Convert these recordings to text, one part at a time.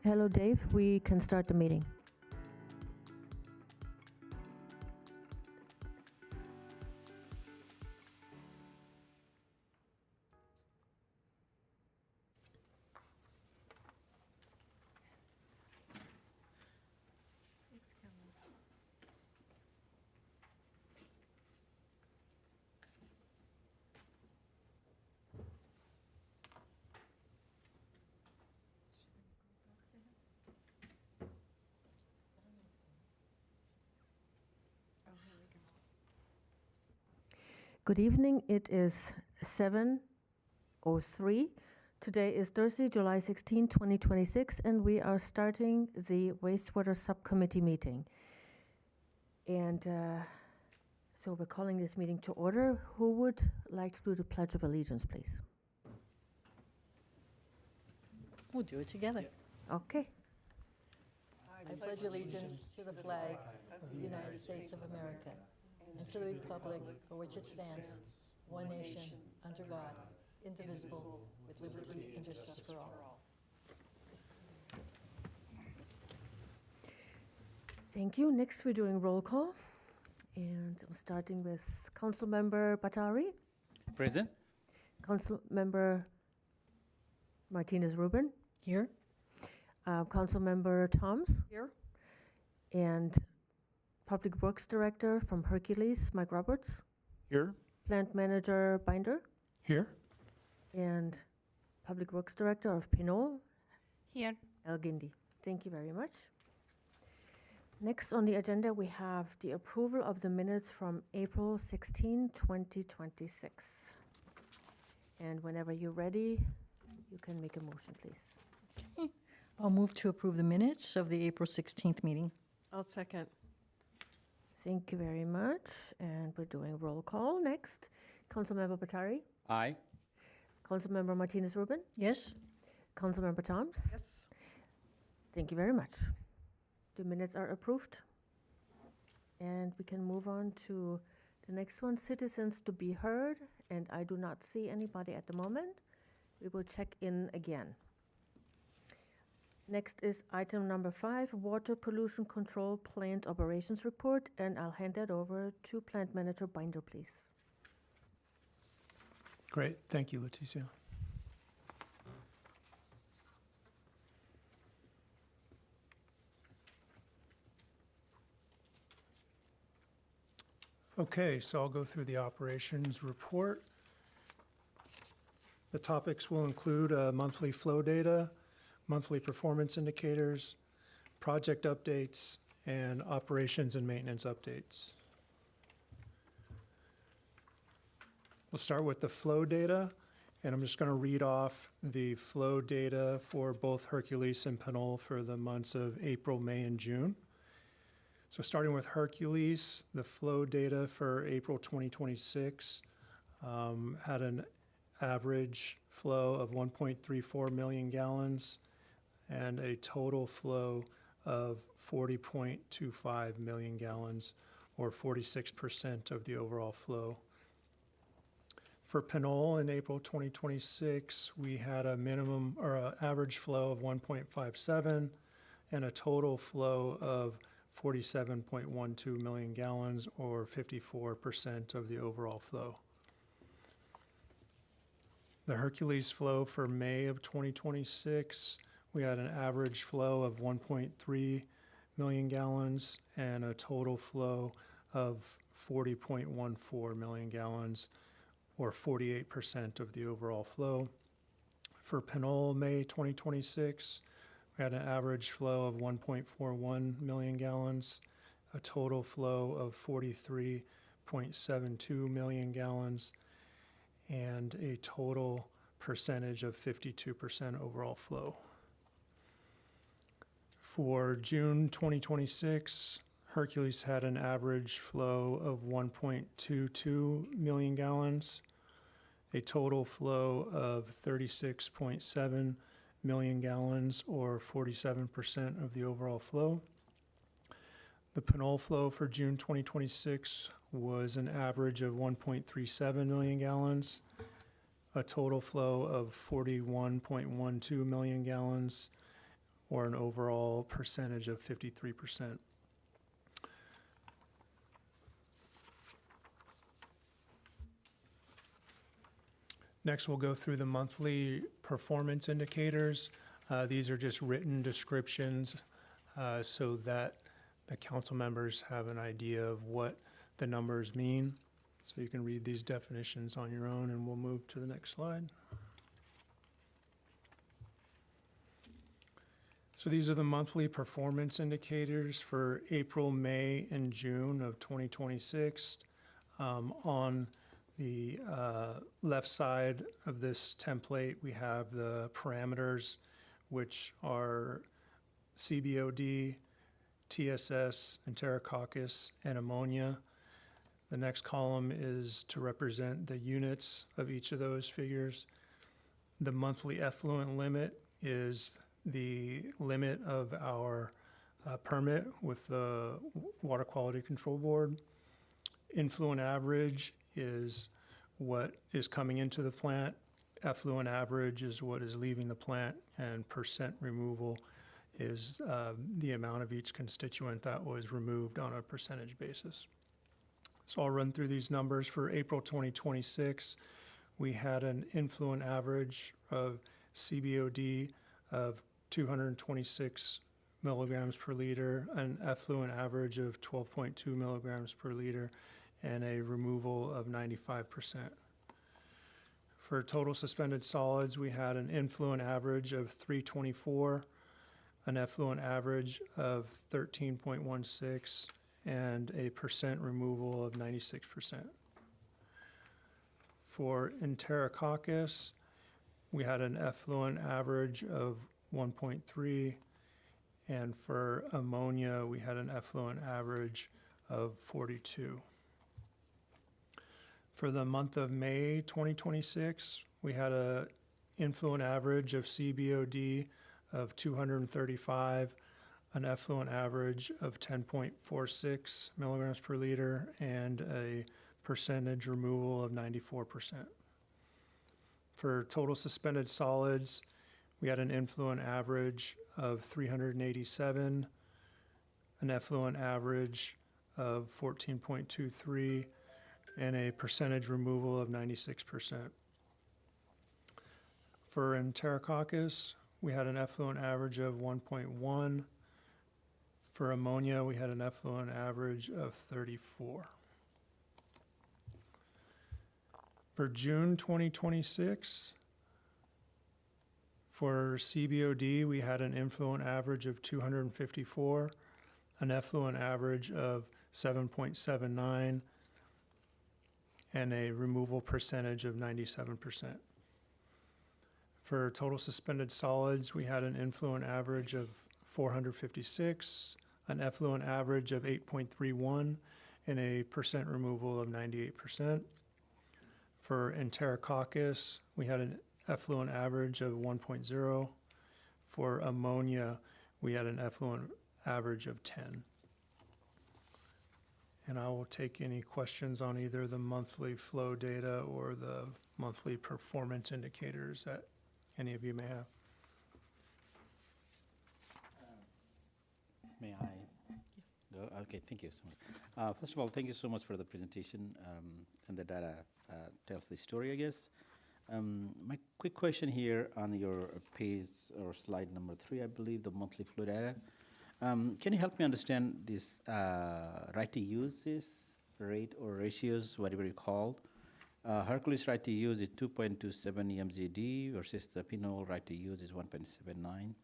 Hello, Dave. We can start the meeting. Good evening. It is 7:03. Today is Thursday, July 16, 2026, and we are starting the Wastewater Subcommittee meeting. And so we're calling this meeting to order. Who would like to do the Pledge of Allegiance, please? We'll do it together. Okay. I pledge allegiance to the flag of the United States of America and to the republic for which it stands, one nation, under God, indivisible, with liberty and justice for all. Thank you. Next, we're doing roll call. And I'm starting with Councilmember Batari, Present. Councilmember Martinez-Rubin, Here? Councilmember Toms, Here. and Public Works Director from Hercules, Mike Roberts, Here. Plant Manager Binder, Here. and Public Works Director of Pinole, Here. El Guindy. Thank you very much. Next on the agenda, we have the approval of the minutes from April 16, 2026. And whenever you're ready, you can make a motion, please. I'll move to approve the minutes of the April 16th meeting. I'll second. Thank you very much. And we're doing roll call next. Councilmember Batari, Aye. Councilmember Martinez-Rubin, Yes? Councilmember Toms. Yes. Thank you very much. The minutes are approved. And we can move on to the next one, citizens to be heard. And I do not see anybody at the moment. We will check in again. Next is item number 5, Water Pollution Control Plant Operations Report. And I'll hand that over to Plant Manager Binder, please. Great. Thank you, Leticia. Okay, so I'll go through the operations report. The topics will include monthly flow data, monthly performance indicators, project updates, and operations and maintenance updates. We'll start with the flow data, and I'm just going to read off the flow data for both Hercules and Pinole for the months of April, May, and June. So starting with Hercules, the flow data for April 2026 had an average flow of 1.34 million gallons and a total flow of 40.25 million gallons, or 46% of the overall flow. For Pinole in April 2026, we had a minimum or an average flow of 1.57 and a total flow of 47.12 million gallons, or 54% of the overall flow. The Hercules flow for May of 2026, we had an average flow of 1.3 million gallons and a total flow of 40.14 million gallons, or 48% of the overall flow. For Pinole, May 2026, we had an average flow of 1.41 million gallons, a total flow of 43.72 million gallons, and a total percentage of 52% overall flow. For June 2026, Hercules had an average flow of 1.22 million gallons, a total flow of 36.7 million gallons, or 47% of the overall flow. The Pinole flow for June 2026 was an average of 1.37 million gallons, a total flow of 41.12 million gallons, or an overall percentage of 53%. Next, we'll go through the monthly performance indicators. These are just written descriptions so that the council members have an idea of what the numbers mean. So you can read these definitions on your own, and we'll move to the next slide. So these are the monthly performance indicators for April, May, and June of 2026. On the left side of this template, we have the parameters, which are CBOD, TSS, Enterococcus, and ammonia. The next column is to represent the units of each of those figures. The monthly effluent limit is the limit of our permit with the Water Quality Control Board. Influent average is what is coming into the plant. Effluent average is what is leaving the plant, and percent removal is the amount of each constituent that was removed on a percentage basis. So I'll run through these numbers. For April 2026, we had an influent average of CBOD of 226 milligrams per liter, an effluent average of 12.2 milligrams per liter, and a removal of 95%. For total suspended solids, we had an influent average of 324, an effluent average of 13.16, and a percent removal of 96%. For Enterococcus, we had an effluent average of 1.3, and for ammonia, we had an effluent average of 42. For the month of May 2026, we had an influent average of CBOD of 235, an effluent average of 10.46 milligrams per liter, and a percentage removal of 94%. For total suspended solids, we had an influent average of 387, an effluent average of 14.23, and a percentage removal of 96%. For Enterococcus, we had an effluent average of 1.1. For ammonia, we had an effluent average of 34. For June 2026, for CBOD, we had an influent average of 254, an effluent average of 7.79, and a removal percentage of 97%. For total suspended solids, we had an influent average of 456, an effluent average of 8.31, and a percent removal of 98%. For Enterococcus, we had an effluent average of 1.0. For ammonia, we had an effluent average of 10. And I will take any questions on either the monthly flow data or the monthly performance indicators that any of you may have. May I go? Okay, thank you so much. First of all, thank you so much for the presentation, and the data tells the story, I guess. My quick question here on your page or slide number 3, I believe, the monthly flow data. Can you help me understand this right to use rate or ratios, whatever you call? Hercules right to use is 2.27 EMZD versus the Pinole right to use is 1.79.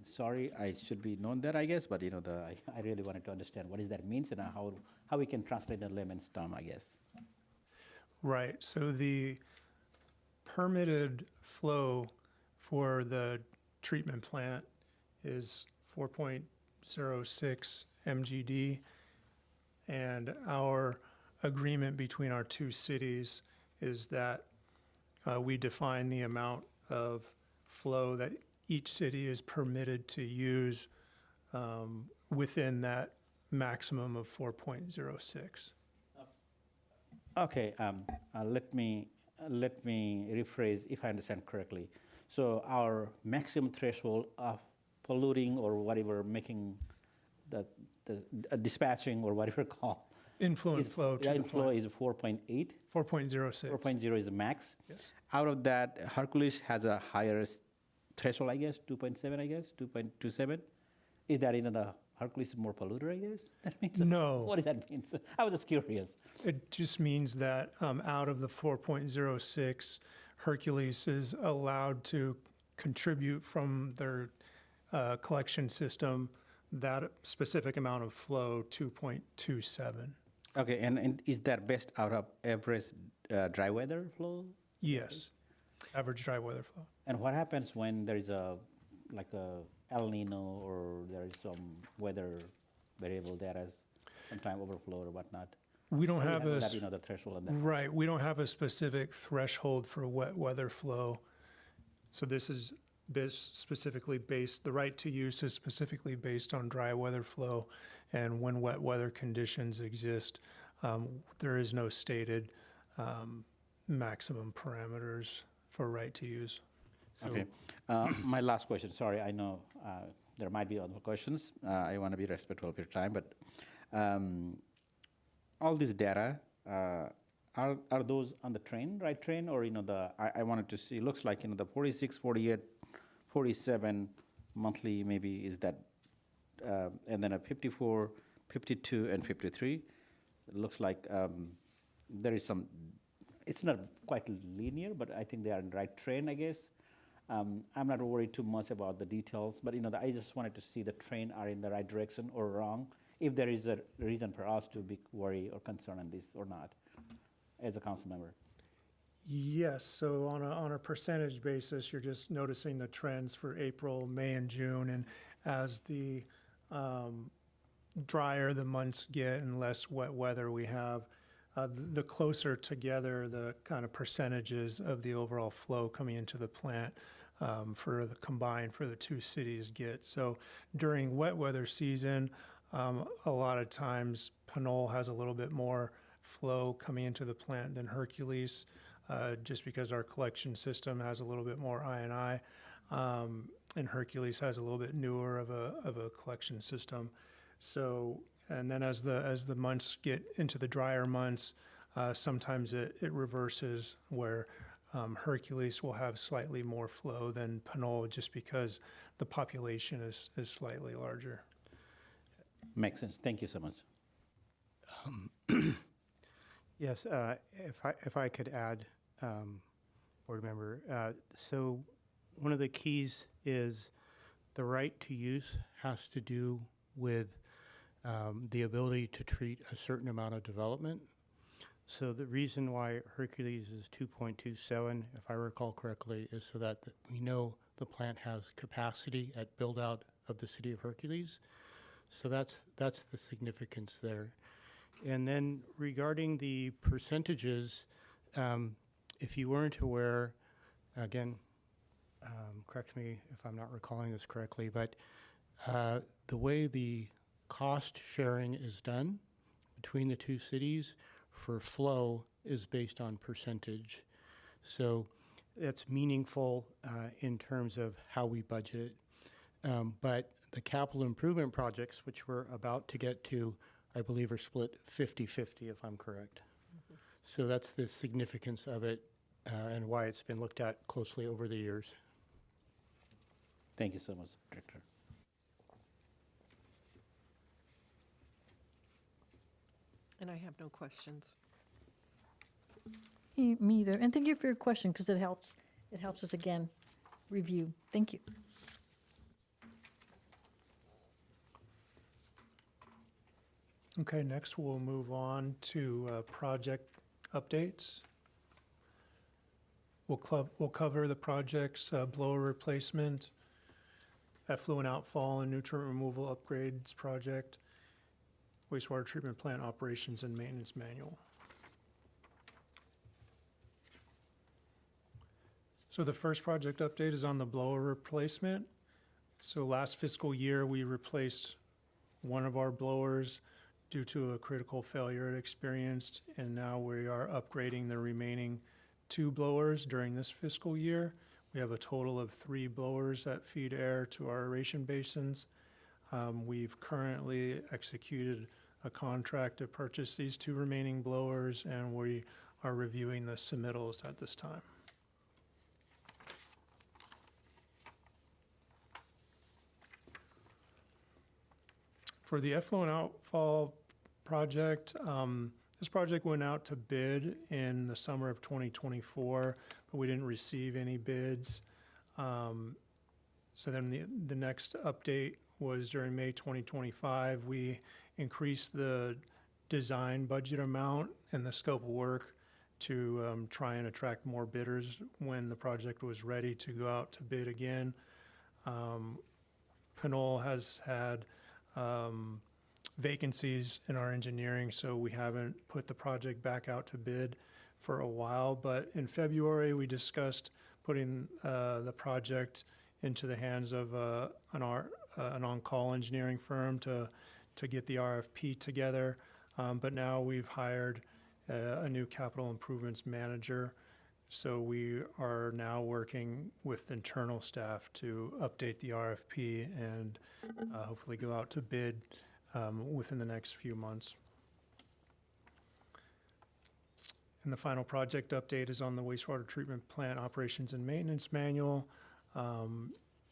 Sorry, I should be known that, I guess, but I really wanted to understand what does that mean and how we can translate the layman's term, I guess. Right. So the permitted flow for the treatment plant is 4.06 MGD, and our agreement between our two cities is that we define the amount of flow that each city is permitted to use within that maximum of 4.06. Okay, let me rephrase if I understand correctly. So our maximum threshold of polluting or whatever, making the dispatching or whatever call. Influent flow to the Inflow plant. is 4.8. 4.06. 4.0 is the max. Yes. Out of that, Hercules has a higher threshold, I guess, 2.7, I guess, 2.27. Is that the Hercules is more polluter, I guess? That means No. What does that mean? So I was just curious. It just means that out of the 4.06, Hercules is allowed to contribute from their collection system that specific amount of flow, 2.27. Okay, and is that best out of average dry weather flow? Yes, average dry weather flow. And what happens when there is a El Nino or there is some weather variable that has sometime overflow or whatnot? We don't How do you have handle a, that, the threshold on that. right, we don't have a specific threshold for wet weather flow. So this is specifically based, the right to use is specifically based on dry weather flow. And when wet weather conditions exist, there is no stated maximum parameters for right to use. Okay. My last question, sorry, I know there might be other questions. I want to be respectful of your time, but all this data, are those on the train, right train, or I wanted to see, looks like the 46, 48, 47 monthly maybe is that, and then a 54, 52, and 53. It looks like there is some, it's not quite linear, but I think they are in the right train, I guess. I'm not worried too much about the details, but I just wanted to see the train are in the right direction or wrong, if there is a reason for us to be worried or concerned on this or not, as a council member. Yes, so on a percentage basis, you're just noticing the trends for April, May, and June, and as the drier the months get and less wet weather we have, the closer together the kind of percentages of the overall flow coming into the plant for the combined for the two cities get. So during wet weather season, a lot of times Pinole has a little bit more flow coming into the plant than Hercules, just because our collection system has a little bit more I&I, and Hercules has a little bit newer of a collection system. So, and then as the months get into the drier months, sometimes it reverses where Hercules will have slightly more flow than Pinole, just because the population is slightly larger. Makes sense. Thank you so much. Yes, if I could add, board member, so one of the keys is the right to use has to do with the ability to treat a certain amount of development. So the reason why Hercules is 2.27, if I recall correctly, is so that we know the plant has capacity at build out of the city of Hercules. So that's the significance there. And then regarding the percentages, if you weren't aware, again, correct me if I'm not recalling this correctly, but the way the cost sharing is done between the two cities for flow is based on percentage. So that's meaningful in terms of how we budget. But the capital improvement projects, which we're about to get to, I believe are split 50-50, if I'm correct. Mm-hmm. So that's the significance of it and why it's been looked at closely over the years. Thank you so much, Director. And I have no questions. Me either. And thank you for your question, because it helps us again review. Thank you. Okay, next we'll move on to project updates. We'll cover the project's blower replacement, effluent outfall and nutrient removal upgrades project, wastewater treatment plant operations and maintenance manual. So the first project update is on the blower replacement. So last fiscal year, we replaced one of our blowers due to a critical failure it experienced, and now we are upgrading the remaining two blowers during this fiscal year, We have a total of 3 blowers that feed air to our aeration basins. We've currently executed a contract to purchase these 2 remaining blowers, and we are reviewing the submittals at this time. For the effluent outfall project, this project went out to bid in the summer of 2024, but we didn't receive any bids. So then the next update was during May 2025. We increased the design budget amount and the scope of work to try and attract more bidders when the project was ready to go out to bid again. Pinole has had vacancies in our engineering, so we haven't put the project back out to bid for a while. But in February, we discussed putting the project into the hands of an on-call engineering firm to get the RFP together. But now we've hired a new capital improvements manager. So we are now working with internal staff to update the RFP and hopefully go out to bid within the next few months. And the final project update is on the wastewater treatment plant operations and maintenance manual.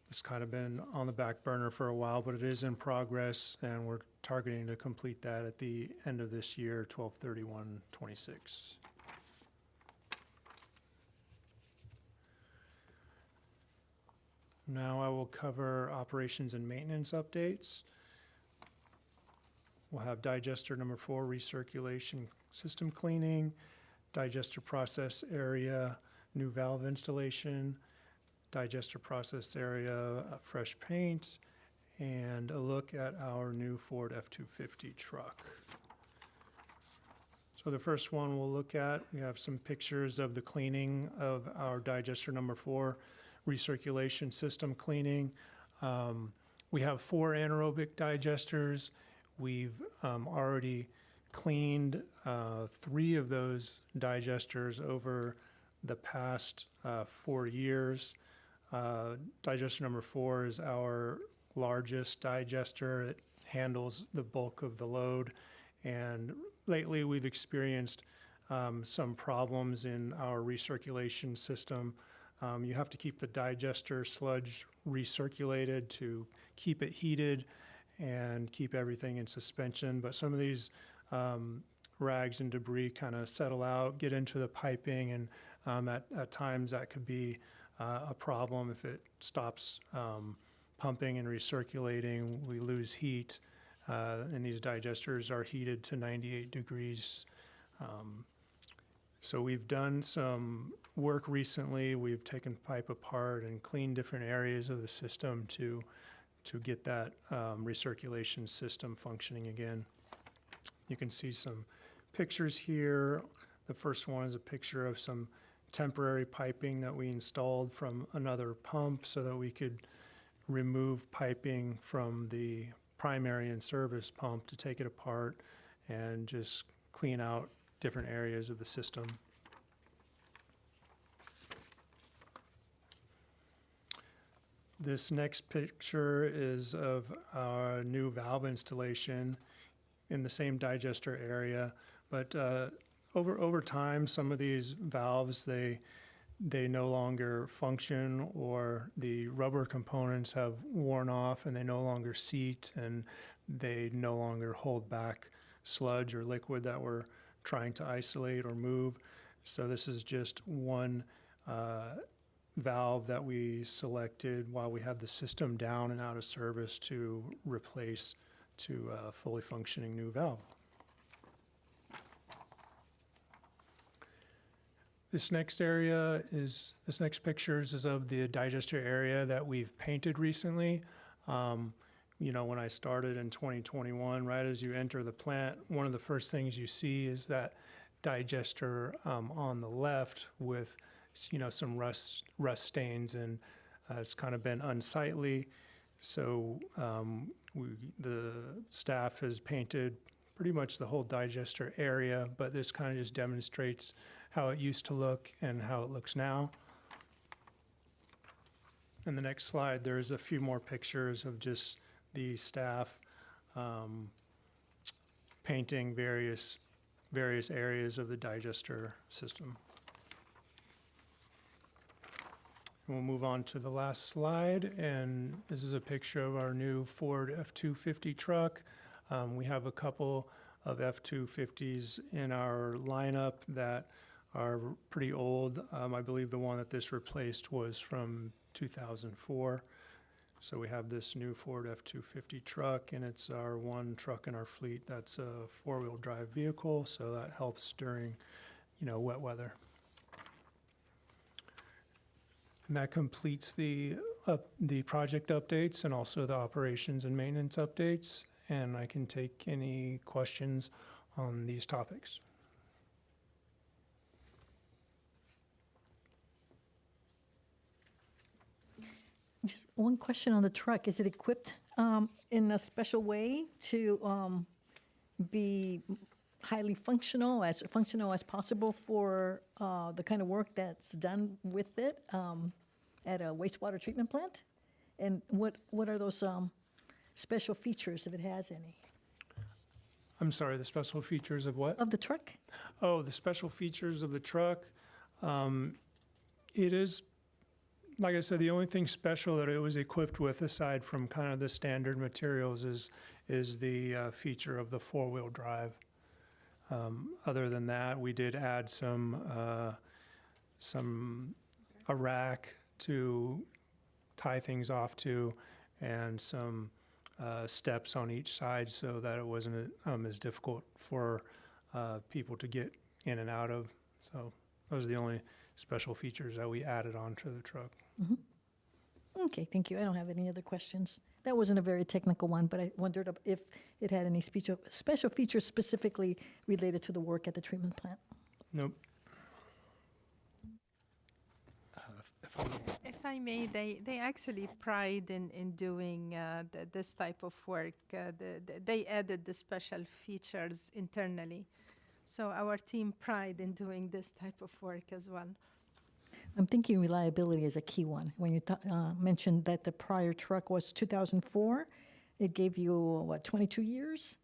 It's kind of been on the back burner for a while, but it is in progress, and we're targeting to complete that at the end of this year, 12/31/26. Now I will cover operations and maintenance updates. We'll have digester number 4, recirculation system cleaning, digester process area, new valve installation, digester process area, fresh paint, and a look at our new Ford F-250 truck. So the first one we'll look at, we have some pictures of the cleaning of our digester number 4 recirculation system cleaning. We have 4 anaerobic digesters. We've already cleaned 3 of those digesters over the past 4 years. Digester number 4 is our largest digester. It handles the bulk of the load, and lately we've experienced some problems in our recirculation system. You have to keep the digester sludge recirculated to keep it heated and keep everything in suspension, but some of these rags and debris kind of settle out, get into the piping, and at times that could be a problem. If it stops pumping and recirculating, we lose heat, and these digesters are heated to 98 degrees. So we've done some work recently. We've taken pipe apart and cleaned different areas of the system to get that recirculation system functioning again. You can see some pictures here. The first one is a picture of some temporary piping that we installed from another pump so that we could remove piping from the primary and service pump to take it apart and just clean out different areas of the system. This next picture is of our new valve installation in the same digester area, but over time, some of these valves, they no longer function, or the rubber components have worn off and they no longer seat, and they no longer hold back sludge or liquid that we're trying to isolate or move. So this is just one valve that we selected while we had the system down and out of service to replace to a fully functioning new valve. This next picture is of the digester area that we've painted recently. You know, when I started in 2021, right as you enter the plant, one of the first things you see is that digester on the left with, you know, some rust stains, and it's kind of been unsightly. So the staff has painted pretty much the whole digester area, but this kind of just demonstrates how it used to look and how it looks now. in the next slide, there's a few more pictures of just the staff painting various areas of the digester system. We'll move on to the last slide, and this is a picture of our new Ford F-250 truck. We have a couple of F-250s in our lineup that are pretty old. I believe the one that this replaced was from 2004. So we have this new Ford F-250 truck, and it's our one truck in our fleet that's a four-wheel drive vehicle, so that helps during, wet weather. And that completes the project updates and also the operations and maintenance updates, and I can take any questions on these topics. Just one question on the truck. Is it equipped in a special way to be highly functional as possible for the kind of work that's done with it at a wastewater treatment plant? And what are those special features, if it has any? I'm sorry, the special features of what? Of the truck? Oh, the special features of the truck. It is, like I said, the only thing special that it was equipped with, aside from kind of the standard materials, is the feature of the four-wheel drive. Other than that, we did add a rack to tie things off to, and some steps on each side so that it wasn't as difficult for people to get in and out of. So those are the only special features that we added onto the truck. Mm-hmm. Okay, thank you. I don't have any other questions. That wasn't a very technical one, but I wondered if it had any special features specifically related to the work at the treatment plant. Nope. If I may, they actually pride in doing this type of work. They added the special features internally. So our team pride in doing this type of work as well. I'm thinking reliability is a key one. When you mentioned that the prior truck was 2004, it gave you, 22 years?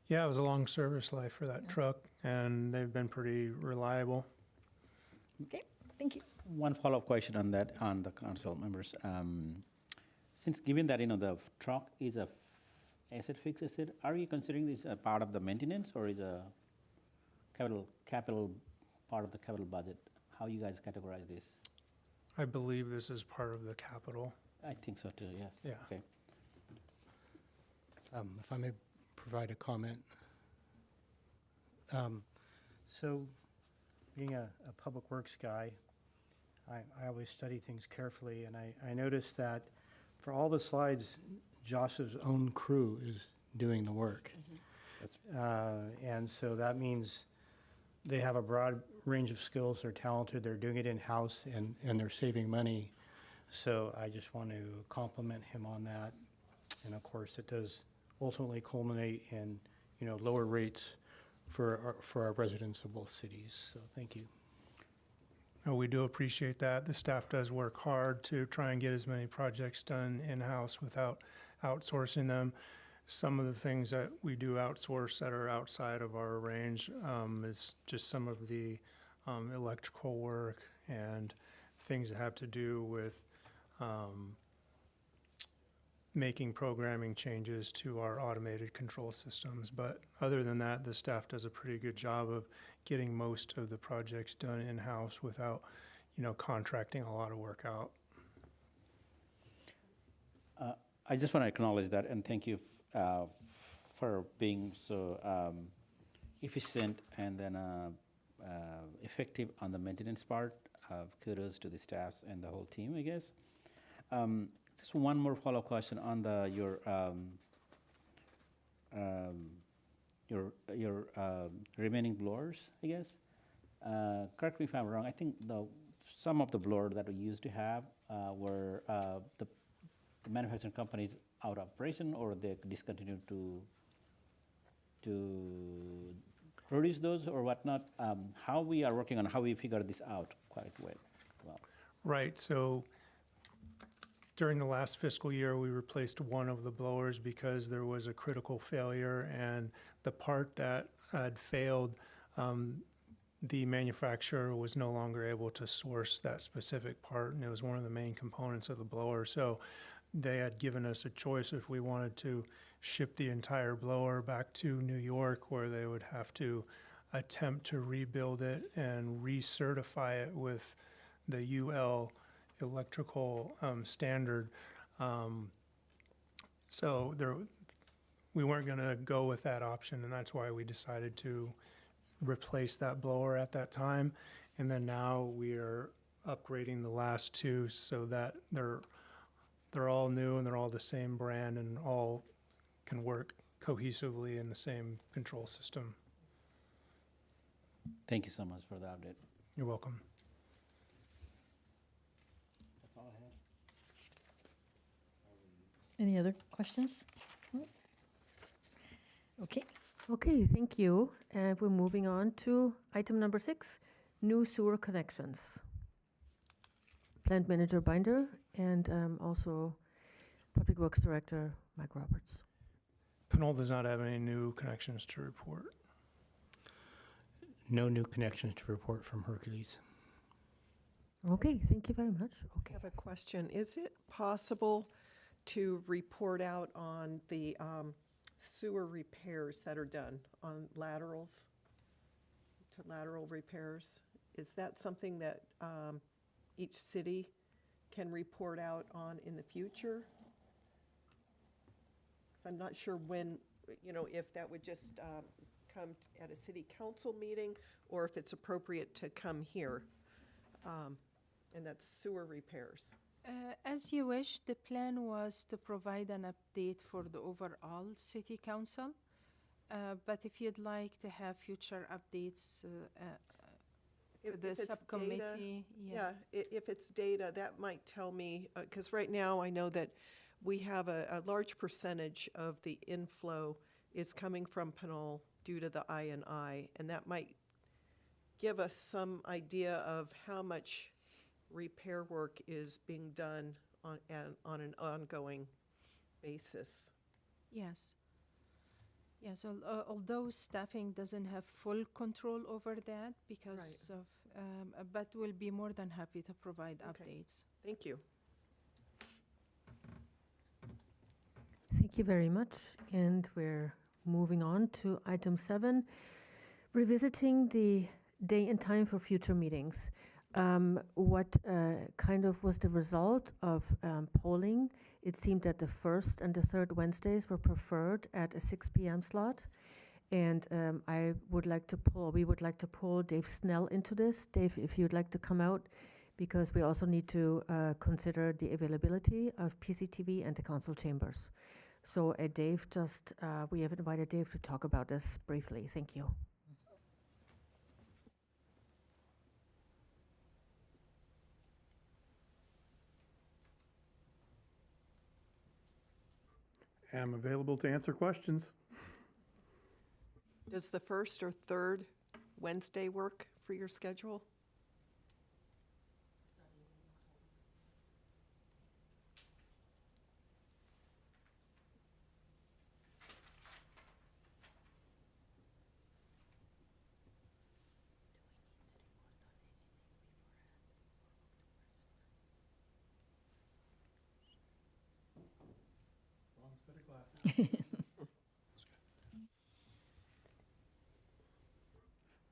Yeah, it was a long service life for that truck, and they've been pretty reliable. Okay, thank you. One follow-up question on that, on the council members. Since given that, the truck is a asset-fixed asset, are you considering this a part of the maintenance, or is a capital part of the capital budget? How you guys categorize this? I believe this is part of the capital. I think so too, yes. Yeah. Okay. If I may provide a comment. So, being a public works guy, I always study things carefully, and I noticed that for all the slides, Josh's own crew is doing the work. And so that means they have a broad range of skills, they're talented, they're doing it in-house, and they're saving money. So I just want to compliment him on that. And of course, it does ultimately culminate in, lower rates for our residents of both cities. So thank you. Oh, we do appreciate that. The staff does work hard to try and get as many projects done in-house without outsourcing them. Some of the things that we do outsource that are outside of our range is just some of the electrical work and things that have to do with making programming changes to our automated control systems. But other than that, the staff does a pretty good job of getting most of the projects done in-house without, contracting a lot of work out. I just want to acknowledge that and thank you for being so efficient and then effective on the maintenance part. Kudos to the staffs and the whole team, I guess. Just one more follow-up question on your remaining blowers, I guess. Correct me if I'm wrong. I think some of the blowers that we used to have were the manufacturing companies out of operation, or they discontinued to produce those or whatnot. How we are working on how we figure this out quite well. Right, so during the last fiscal year, we replaced one of the blowers because there was a critical failure, and the part that had failed, the manufacturer was no longer able to source that specific part, and it was one of the main components of the blower. So they had given us a choice if we wanted to ship the entire blower back to New York, where they would have to attempt to rebuild it and recertify it with the UL electrical standard. So we weren't going to go with that option, and that's why we decided to replace that blower at that time. And then now we are upgrading the last two so that they're all new and they're all the same brand and all can work cohesively in the same control system. Thank you so much for the update. You're welcome. That's all I have. Any other questions? Okay. Okay, thank you. And we're moving on to item number 6, new sewer connections. Plant Manager Binder and also Public Works Director Mike Roberts. Pinole does not have any new connections to report. No new connections to report from Hercules. Okay, thank you very much. I Okay. have a question. Is it possible to report out on the sewer repairs that are done on laterals, to lateral repairs? Is that something that each city can report out on in the future? 'Cause I'm not sure when, if that would just come at a city council meeting, or if it's appropriate to come here. And that's sewer repairs. As you wish, the plan was to provide an update for the overall city council. But if you'd like to have future updates to If the it's data, subcommittee, Yeah, if it's data, that might tell me, because right now I know that we have a large percentage of the inflow is coming from Pinole due to the I&I, and that might give us some idea of how much repair work is being done on an ongoing basis. Yes. Yes, although staffing doesn't have full control over that because of, but we'll be more than happy to provide Okay. updates. Thank you. Thank you very much. And we're moving on to item 7, revisiting the day and time for future meetings. What kind of was the result of polling? It seemed that the first and the third Wednesdays were preferred at a 6 p.m. slot. And we would like to pull Dave Snell into this. Dave, if you'd like to come out, because we also need to consider the availability of PCTV and the council chambers. So Dave, we have invited Dave to talk about this briefly. Thank you. I'm available to answer questions. Does the first or third Wednesday work for your schedule?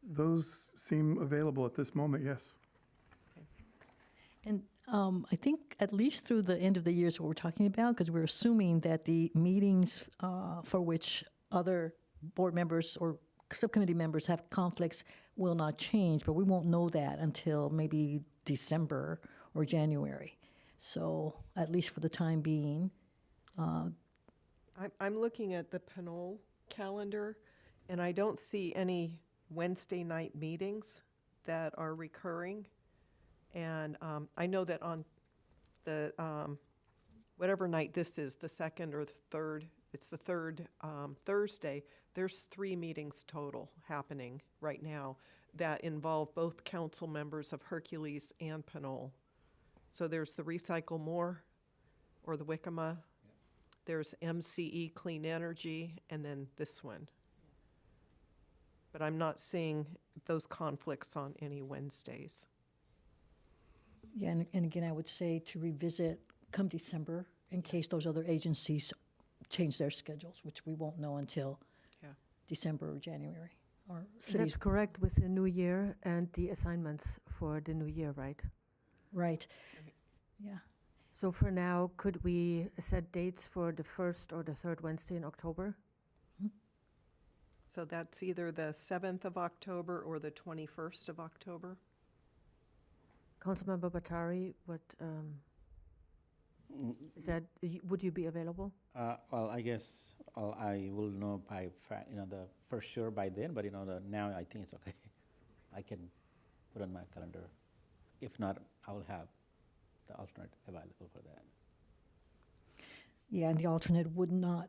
Those seem available at this moment, yes. And I think at least through the end of the year is what we're talking about, because we're assuming that the meetings for which other board members or subcommittee members have conflicts will not change, but we won't know that until maybe December or January. So at least for the time being. I'm looking at the Pinole calendar, and I don't see any Wednesday night meetings that are recurring. And I know that on the, whatever night this is, the second or the third, it's the third Thursday, there's 3 meetings total happening right now that involve both council members of Hercules and Pinole. So there's the Recycle More or the Wickama. There's MCE Clean Energy, and then this one. But I'm not seeing those conflicts on any Wednesdays. Yeah, and again, I would say to revisit come December in case those other agencies change their schedules, which we won't know until Yeah. December or January. Or That's cities, correct with the new year and the assignments for the new year, right? right? Yeah. So for now, could we set dates for the first or the third Wednesday in October? So that's either the 7th of October or the 21st of October. Councilmember Batari, what, is that, would you be available? Well, I guess I will know by, the for sure by then, but now I think it's okay. I can put on my calendar. If not, I will have the alternate available for that. Yeah, and the alternate would not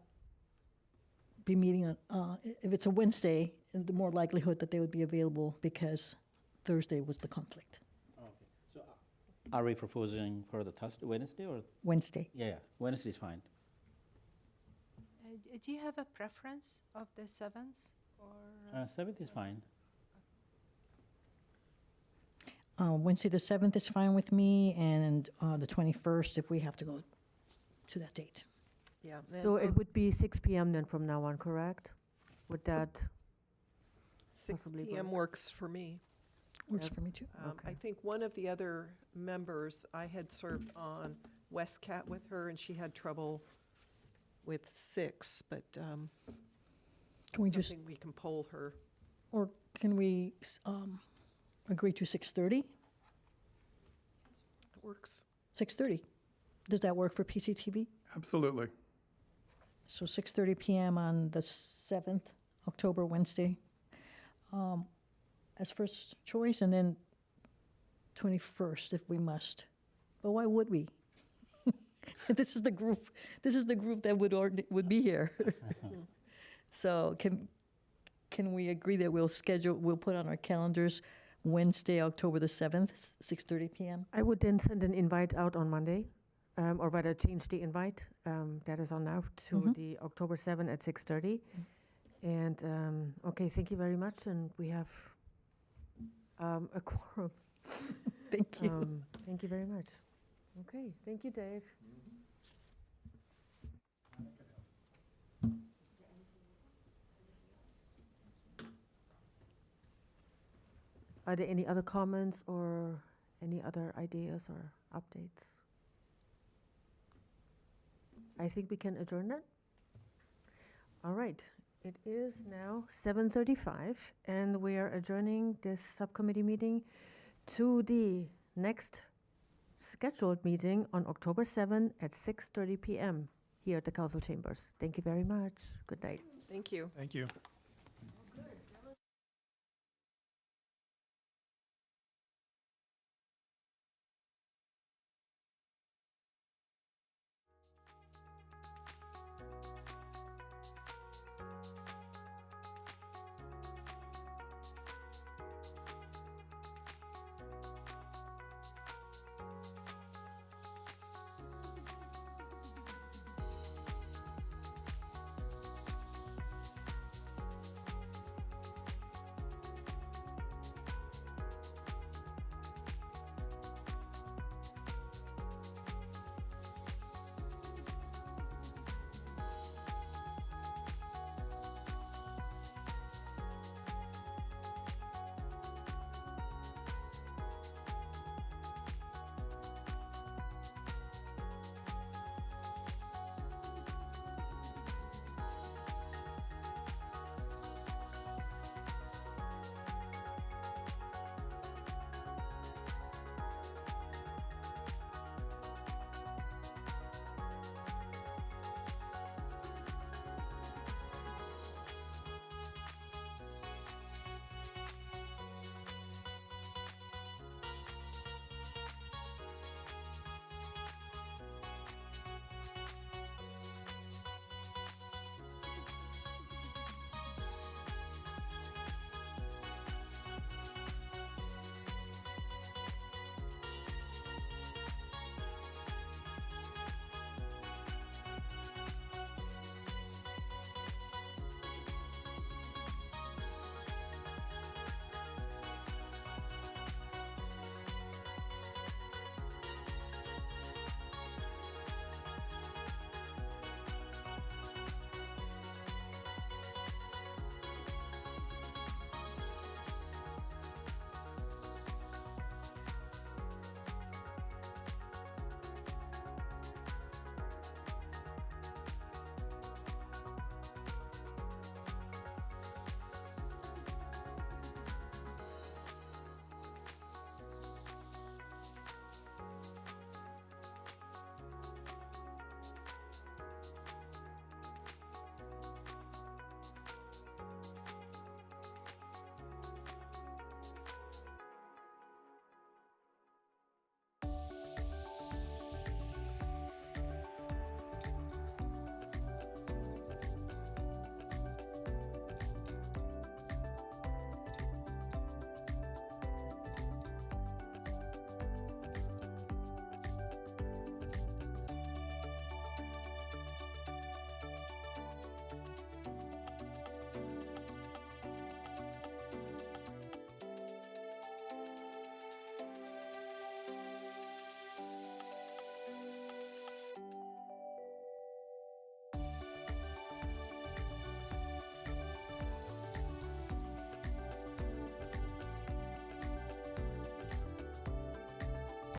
be meeting on, if it's a Wednesday, the more likelihood that they would be available because Thursday was the conflict. Okay. So are we proposing for the Thursday, Wednesday, or? Wednesday. Yeah, Wednesday is fine. Do you have a preference of the 7th? Or 7th is fine. Wednesday, the 7th is fine with me, and the 21st if we have to go to that date. Yeah. So it would be 6 PM then from now on, correct? Would that, 6 possibly p.m. works for me. Works for me too. I Okay. think one of the other members, I had served on Westcat with her, and she had trouble with 6, but Can we just, something we can poll her. or can we agree to 6:30? It works. 6:30. Does that work for PCTV? Absolutely. So 6:30 PM on the 7th, October, Wednesday, as first choice, and then 21st if we must. But why would we? This is the group that would be here. So can we agree that we'll put on our calendars Wednesday, October the 7th, 6:30 PM? I would then send an invite out on Monday, or rather change the invite that is on now to Mhm. the October 7 at 6:30. And, okay, thank you very much, and we have a quorum. Thank you. Thank you very much. Okay, thank you, Dave. Are there any other comments or any other ideas or updates? I think we can adjourn that. All right, it is now 7:35, and we are adjourning this subcommittee meeting to the next scheduled meeting on October 7 at 6:30 PM here at the council chambers. Thank you very much. Good night. Thank you. Thank you.